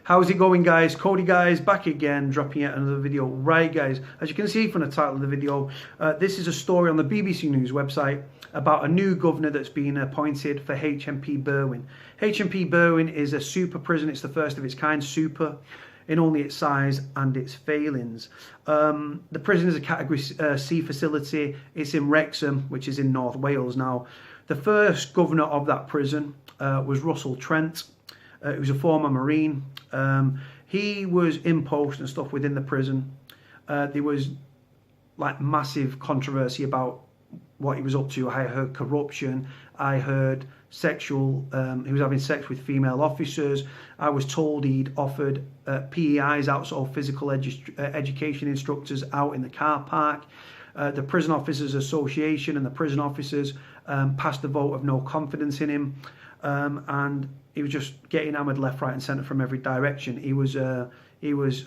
How's it going, guys? Cody, guys, back again, dropping yet another video. Right, guys, as you can see from the title of the video, this is a story on the BBC News website about a new governor that's been appointed for HMP Berwyn. HMP Berwyn is a super prison. It's the first of its kind, super in only its size and its failings. The prison is a Category C facility. It's in Wrexham, which is in North Wales. Now, the first governor of that prison was Russell Trent. He was a former Marine. He was in post and stuff within the prison. There was like massive controversy about what he was up to. I heard corruption. I heard sexual. He was having sex with female officers. I was told he'd offered PEIs out, so physical education instructors, out in the car park. The Prison Officers Association and the prison officers passed a vote of no confidence in him, and he was just getting hammered left, right, and centre from every direction. He was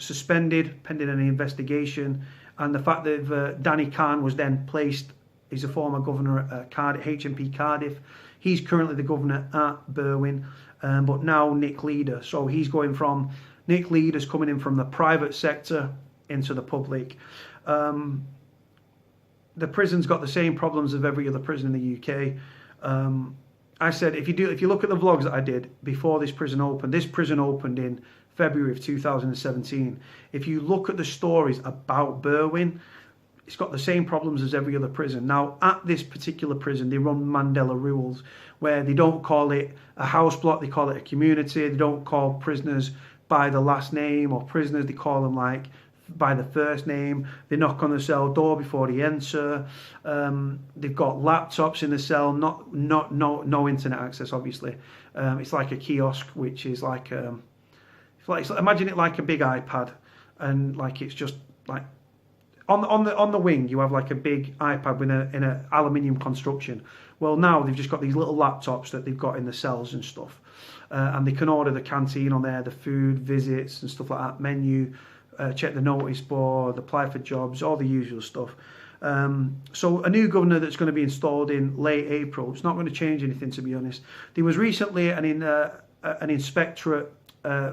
suspended pending an investigation, and the fact that Danny Khan was then placed. He's a former governor at HMP Cardiff. He's currently the governor at Berwyn, but now Nick Leader. So he's going from Nick Leader's coming in from the private sector into the public. The prison's got the same problems of every other prison in the UK. I said if you look at the vlogs that I did before this prison opened in February of 2017. If you look at the stories about Berwyn, it's got the same problems as every other prison. Now, at this particular prison, they run Mandela rules, where they don't call it a house block, they call it a community. They don't call prisoners by the last name, or prisoners, they call them like by the first name. They knock on the cell door before they enter. They've got laptops in the cell, no internet access, obviously. It's like a kiosk, which is like imagine it like a big iPad, and like it's just like on the wing you have like a big iPad in an aluminium construction. Well, now they've just got these little laptops that they've got in the cells and stuff, and they can order the canteen on there, the food, visits and stuff like that, menu, check the notice board, apply for jobs, all the usual stuff. So a new governor that's going to be installed in late April. It's not going to change anything, to be honest. There was recently an inspectorate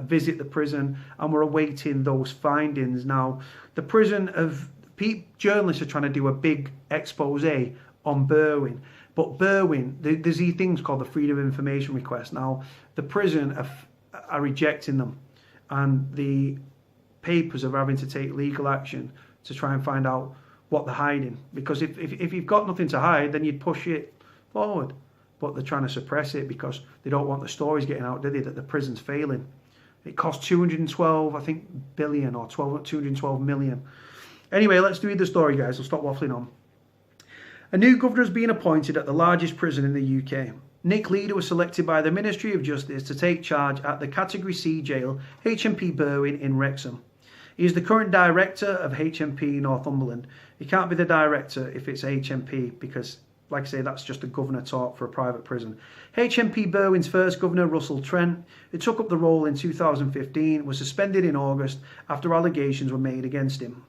visit the prison, and we're awaiting those findings. Now, the prison journalists are trying to do a big expose on Berwyn, but Berwyn, there's these things called the Freedom of Information request. Now, the prison are rejecting them, and the papers are having to take legal action to try and find out what they're hiding, because if you've got nothing to hide, then you'd push it forward, but they're trying to suppress it because they don't want the stories getting out, do they, that the prison's failing. It cost 212, I think, billion, or 212 million. Anyway, let's read the story, guys. I'll stop waffling on. A new governor has been appointed at the largest prison in the UK. Nick Leader was selected by the Ministry of Justice to take charge at the Category C jail, HMP Berwyn in Wrexham. He is the current director of HMP Northumberland. He can't be the director if it's HMP, because, like I say, that's just a governor talk for a private prison. HMP Berwyn's first governor, Russell Trent, who took up the role in 2015, was suspended in August after allegations were made against him.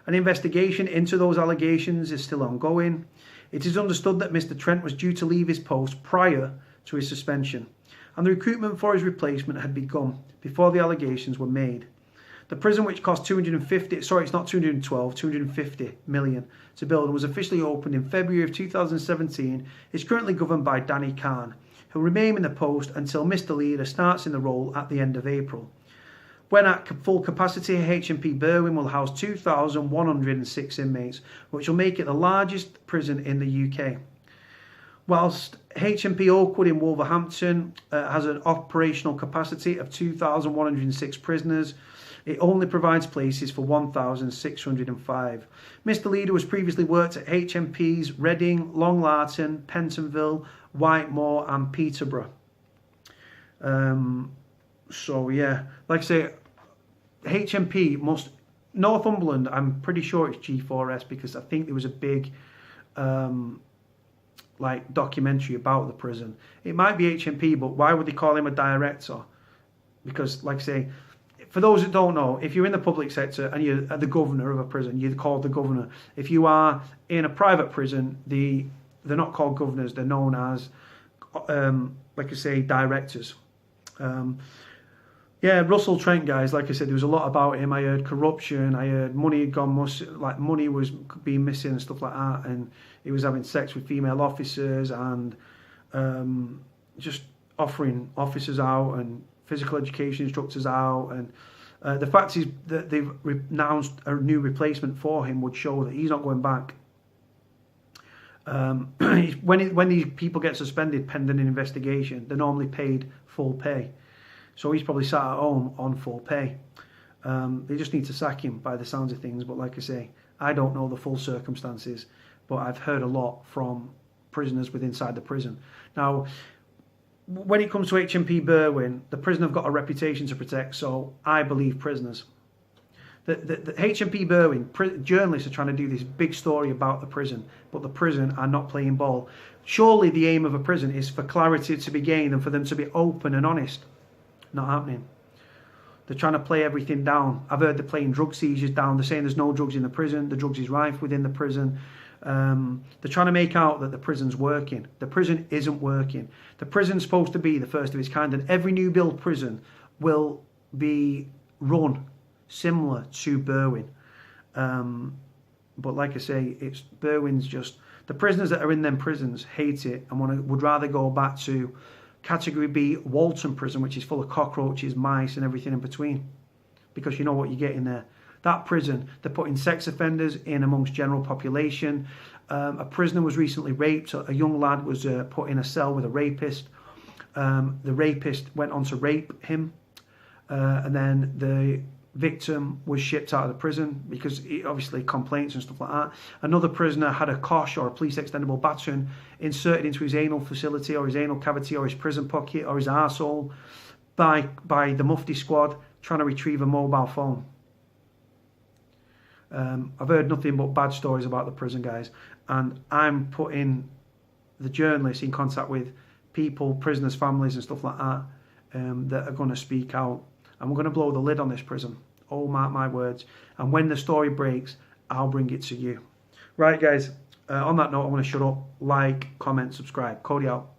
An investigation into those allegations is still ongoing. It is understood that Mr. Trent was due to leave his post prior to his suspension, and the recruitment for his replacement had begun before the allegations were made. The prison, which cost 250 million to build and was officially opened in February of 2017, is currently governed by Danny Khan, who will remain in the post until Mr. Leader starts in the role at the end of April. When at full capacity, HMP Berwyn will house 2,106 inmates, which will make it the largest prison in the UK. Whilst HMP Oakwood in Wolverhampton has an operational capacity of 2,106 prisoners, it only provides places for 1,605. Mr. Leader was previously worked at HMPs Reading, Long Larton, Pentonville, Whitemoor and Peterborough. So yeah, like I say, HMP Northumberland, I'm pretty sure it's G4S, because I think there was a big like documentary about the prison. It might be HMP, but why would they call him a director? Because, like I say, for those that don't know, if you're in the public sector and you're the governor of a prison, you're called the governor. If you are in a private prison, they're not called governors, they're known as like I say, directors. Yeah, Russell Trent, guys. Like I said, there was a lot about him. I heard corruption. I heard money had gone, like money was being missing and stuff like that, and he was having sex with female officers and just offering officers out and physical education instructors out. And the fact is that they've announced a new replacement for him would show that he's not going back. When these people get suspended pending an investigation, they're normally paid full pay. So he's probably sat at home on full pay. They just need to sack him by the sounds of things. But like I say, I don't know the full circumstances, but I've heard a lot from prisoners inside the prison. Now, when it comes to HMP Berwyn, the prison have got a reputation to protect, so I believe prisoners. The HMP Berwyn, journalists are trying to do this big story about the prison, but the prison are not playing ball. Surely the aim of a prison is for clarity to be gained and for them to be open and honest. Not happening. They're trying to play everything down. I've heard they're playing drug seizures down. They're saying there's no drugs in the prison. The drugs is rife within the prison. They're trying to make out that the prison's working. The prison isn't working. The prison's supposed to be the first of its kind, and every new build prison will be run similar to Berwyn. But like I say, it's Berwyn's just... The prisoners that are in them prisons hate it and would rather go back to Category B Walton prison, which is full of cockroaches, mice and everything in between, because you know what you get in there. That prison, they're putting sex offenders in amongst general population. A prisoner was recently raped. A young lad was put in a cell with a rapist. The rapist went on to rape him, and then the victim was shipped out of the prison because obviously complaints and stuff like that. Another prisoner had a kosh or a police extendable baton inserted into his anal facility or his anal cavity or his prison pocket or his arsehole by the Mufti squad trying to retrieve a mobile phone. I've heard nothing but bad stories about the prison, guys, and I'm putting the journalists in contact with people, prisoners' families and stuff like that, that are going to speak out. And we're going to blow the lid on this prison. Oh, mark my words. And when the story breaks, I'll bring it to you. Right, guys. On that note, I'm going to shut up. Like, comment, subscribe. Cody out.